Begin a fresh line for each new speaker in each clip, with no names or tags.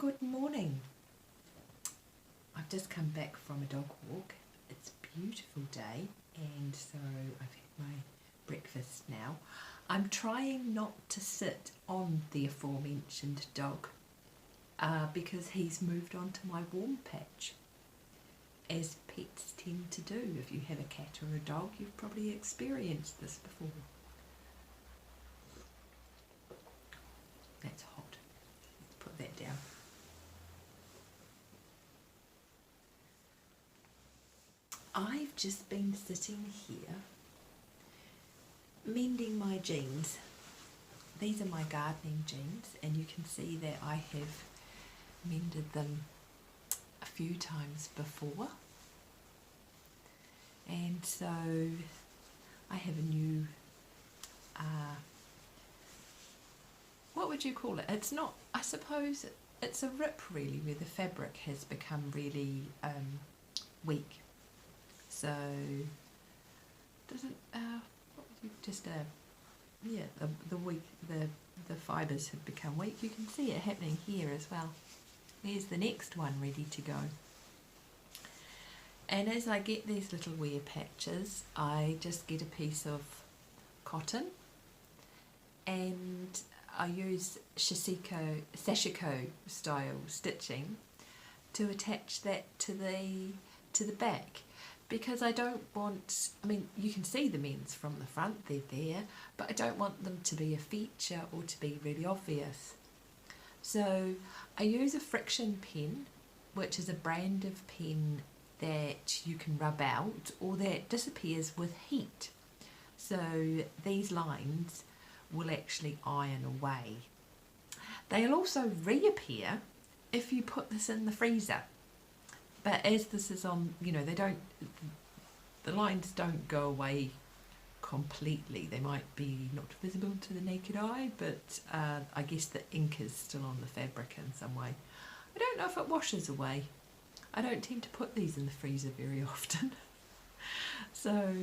Good morning. I've just come back from a dog walk. It's a beautiful day and so I've had my breakfast now. I'm trying not to sit on the aforementioned dog because he's moved on to my warm patch, as pets tend to do. If you have a cat or a dog, you've probably experienced this before. That's hot. Let's put that down. I've just been sitting here mending my jeans. These are my gardening jeans and you can see that I have mended them a few times before, and so I have a new what would you call it? It's not, I suppose it's a rip really, where the fabric has become really weak. So doesn't just the fibres have become weak. You can see it happening here as well. There's the next one ready to go. And as I get these little wear patches, I just get a piece of cotton and I use sashiko style stitching to attach that to the back, because I don't want, I mean you can see the men's from the front, they're there, but I don't want them to be a feature or to be really obvious. So I use a friction pen, which is a brand of pen that you can rub out or that disappears with heat. So these lines will actually iron away. They'll also reappear if you put this in the freezer. But as this is on, you know, the lines don't go away completely. They might be not visible to the naked eye, but I guess the ink is still on the fabric in some way. I don't know if it washes away. I don't tend to put these in the freezer very often. So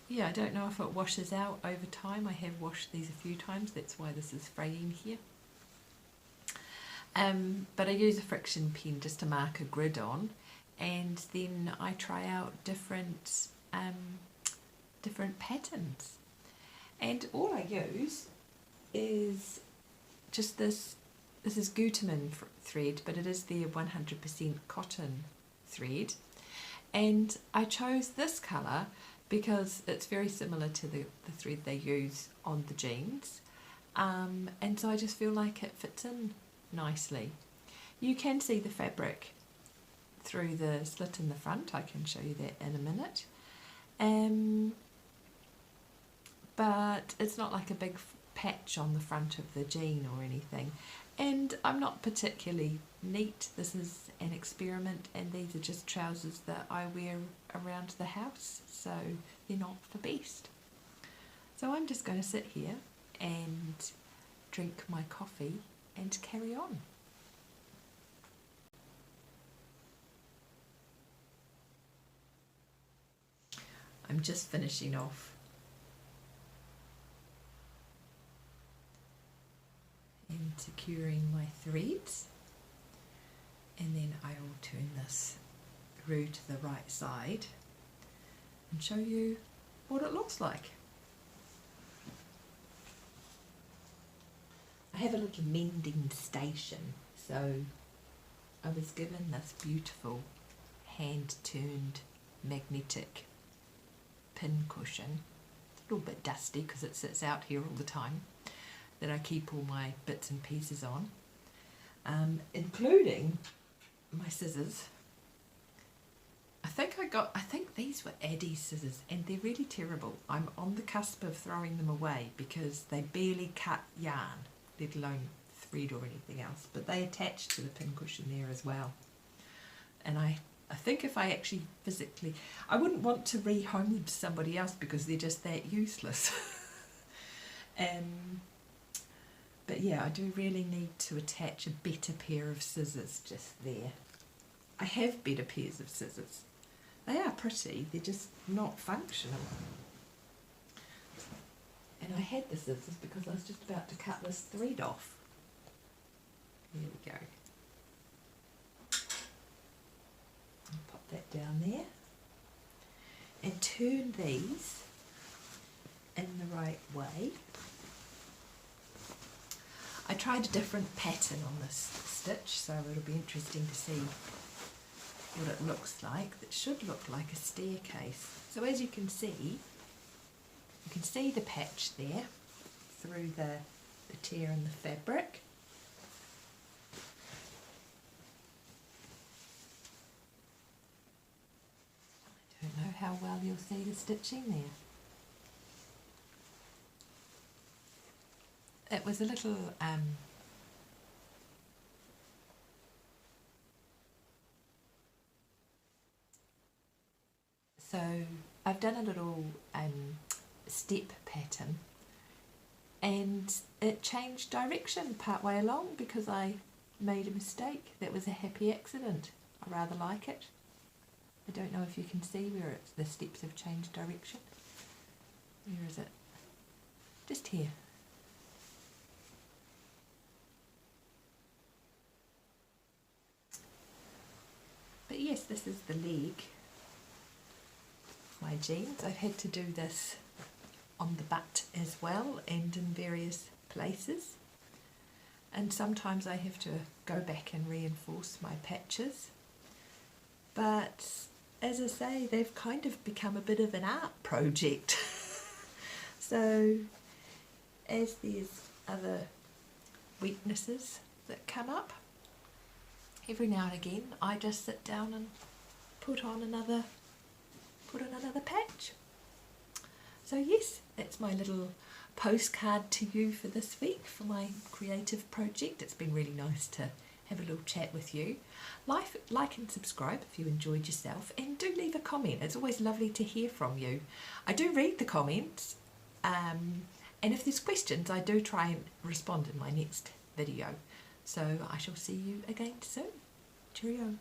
yeah, I don't know if it washes out over time. I have washed these a few times, that's why this is fraying here. But I use a friction pen just to mark a grid on, and then I try out different patterns. And all I use is just this is Gutermann thread, but it is their 100% cotton thread. And I chose this colour because it's very similar to the thread they use on the jeans. And so I just feel like it fits in nicely. You can see the fabric through the slit in the front. I can show you that in a minute. But it's not like a big patch on the front of the jean or anything. And I'm not particularly neat. This is an experiment, and these are just trousers that I wear around the house, so they're not the best. So I'm just going to sit here and drink my coffee and carry on. I'm just finishing off and securing my threads, and then I will turn this through to the right side and show you what it looks like. I have a little mending station, so I was given this beautiful hand-turned magnetic pin cushion. It's a little bit dusty because it sits out here all the time, that I keep all my bits and pieces on, including my scissors. I think these were Addy's scissors, and they're really terrible. I'm on the cusp of throwing them away because they barely cut yarn, let alone thread or anything else, but they attach to the pin cushion there as well. And I think if I actually physically, I wouldn't want to rehome them to somebody else because they're just that useless. But yeah, I do really need to attach a better pair of scissors just there. I have better pairs of scissors. They are pretty, they're just not functional. And I had the scissors because I was just about to cut this thread off. There we go. pop that down there and turn these in the right way. I tried a different pattern on this stitch, so it'll be interesting to see what it looks like. It should look like a staircase. So as you can see the patch there through the tear in the fabric. I don't know how well you'll see the stitching there. It was a little so I've done a little step pattern, and it changed direction part way along because I made a mistake. That was a happy accident. I rather like it. I don't know if you can see where the steps have changed direction. Where is it? Just here. But yes, this is the leg of my jeans. I've had to do this on the butt as well and in various places. And sometimes I have to go back and reinforce my patches. But as I say, they've kind of become a bit of an art project. So as there's other weaknesses that come up, every now and again I just sit down and put on another patch. So yes, that's my little postcard to you for this week for my creative project. It's been really nice to have a little chat with you. Like and subscribe if you enjoyed yourself, and do leave a comment. It's always lovely to hear from you. I do read the comments, and if there's questions I do try and respond in my next video. So I shall see you again soon. Cheerio.